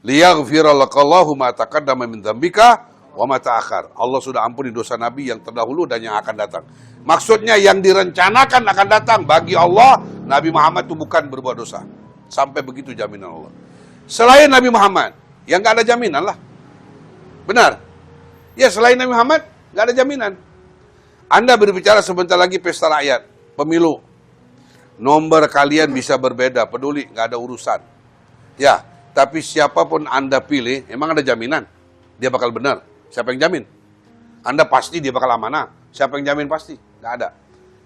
Liyaghfira lakallahu ma taqaddama min dzambika wa ma ta'akhkhar. Allah sudah ampuni dosa Nabi yang terdahulu dan yang akan datang. Maksudnya yang direncanakan akan datang bagi Allah, Nabi Muhammad itu bukan berbuat dosa. Sampai begitu jaminan Allah. Selain Nabi Muhammad, yang nggak ada jaminan lah. Benar? Ya, selain Nabi Muhammad, nggak ada jaminan. Anda berbicara sebentar lagi pesta rakyat, pemilu. Nomor kalian bisa berbeda, peduli, nggak ada urusan. Ya, tapi siapapun Anda pilih, emang ada jaminan? Dia bakal benar. Siapa yang jamin? Anda pasti dia bakal amanah. Siapa yang jamin pasti? Nggak ada.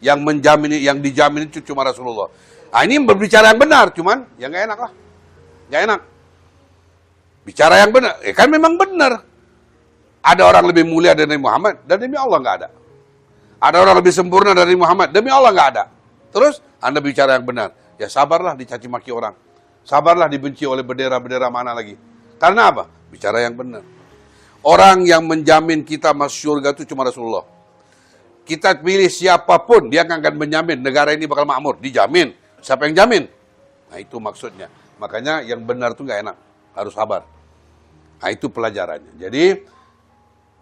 Yang menjamin, yang dijamin itu cuma Rasulullah. Nah, ini berbicara yang benar, cuman ya nggak enak lah. Nggak enak. Bicara yang benar, kan memang benar. Ada orang lebih mulia dari Muhammad, dan demi Allah nggak ada. Ada orang lebih sempurna dari Muhammad, demi Allah nggak ada. Terus, Anda bicara yang benar. Ya sabarlah dicaci maki orang. Sabarlah dibenci oleh bendera-bendera mana lagi. Karena apa? Bicara yang benar. Orang yang menjamin kita masuk surga itu cuma Rasulullah. Kita pilih siapapun, dia akan menjamin negara ini bakal makmur. Dijamin. Siapa yang jamin? Nah itu maksudnya. Makanya yang benar itu nggak enak. Harus sabar. Nah itu pelajarannya. Jadi,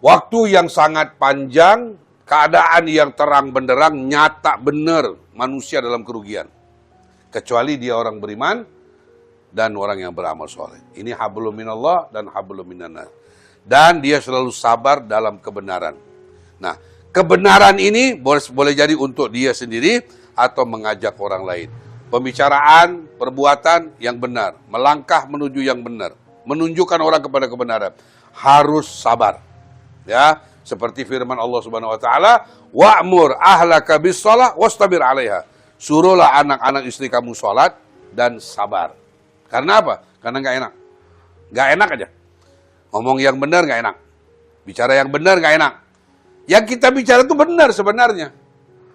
waktu yang sangat panjang, keadaan yang terang benderang, nyata benar manusia dalam kerugian. Kecuali dia orang beriman dan orang yang beramal soleh. Ini hablum minallah dan hablum minannas. Dan dia selalu sabar dalam kebenaran. Nah, kebenaran ini boleh jadi untuk dia sendiri atau mengajak orang lain. Pembicaraan, perbuatan yang benar, melangkah menuju yang benar, menunjukkan orang kepada kebenaran. Harus sabar. Ya, seperti firman Allah Subhanahu wa taala, "Wa'mur ahlaka bis-shalah wastabir 'alaiha." Suruhlah anak-anak istri kamu salat dan sabar. Karena apa? Karena nggak enak. Nggak enak aja. Ngomong yang benar nggak enak. Bicara yang benar nggak enak. Yang kita bicara itu benar sebenarnya.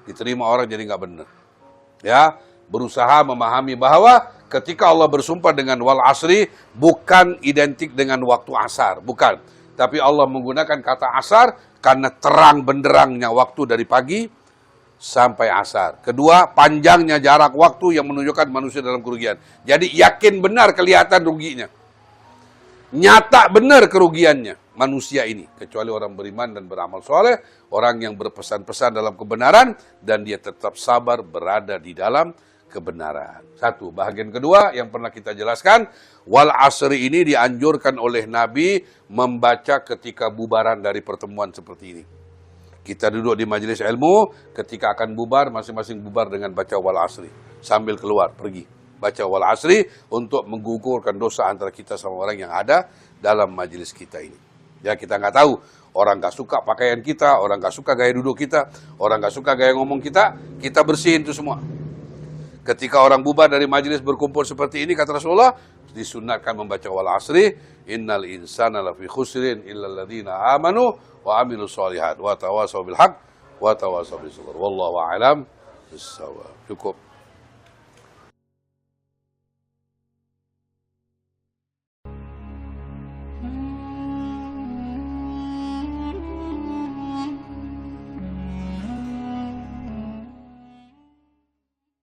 Diterima orang jadi nggak benar. Ya, berusaha memahami bahwa ketika Allah bersumpah dengan wal asri bukan identik dengan waktu asar, bukan. Tapi Allah menggunakan kata asar karena terang benderangnya waktu dari pagi sampai asar. Kedua, panjangnya jarak waktu yang menunjukkan manusia dalam kerugian. Jadi yakin benar kelihatan ruginya. Nyata benar kerugiannya manusia ini. Kecuali orang beriman dan beramal soleh. Orang yang berpesan-pesan dalam kebenaran. Dan dia tetap sabar berada di dalam kebenaran. Satu, bahagian kedua yang pernah kita jelaskan. Wal asri ini dianjurkan oleh Nabi membaca ketika bubaran dari pertemuan seperti ini. Kita duduk di majelis ilmu, ketika akan bubar, masing-masing bubar dengan baca wal asri. Sambil keluar, pergi. Baca wal asri untuk menggugurkan dosa antara kita sama orang yang ada dalam majelis kita ini. Ya, kita nggak tahu. Orang nggak suka pakaian kita, orang nggak suka gaya duduk kita, orang nggak suka gaya ngomong kita bersihin itu semua. Ketika orang bubar dari majelis berkumpul seperti ini, kata Rasulullah, disunatkan membaca wal asri, innal insana lafi khusrin illal ladzina amanu wa amilus shalihat wa tawasaw bil haqq wa tawasaw bis sabr. Wallahu a'lam bissawab. Cukup.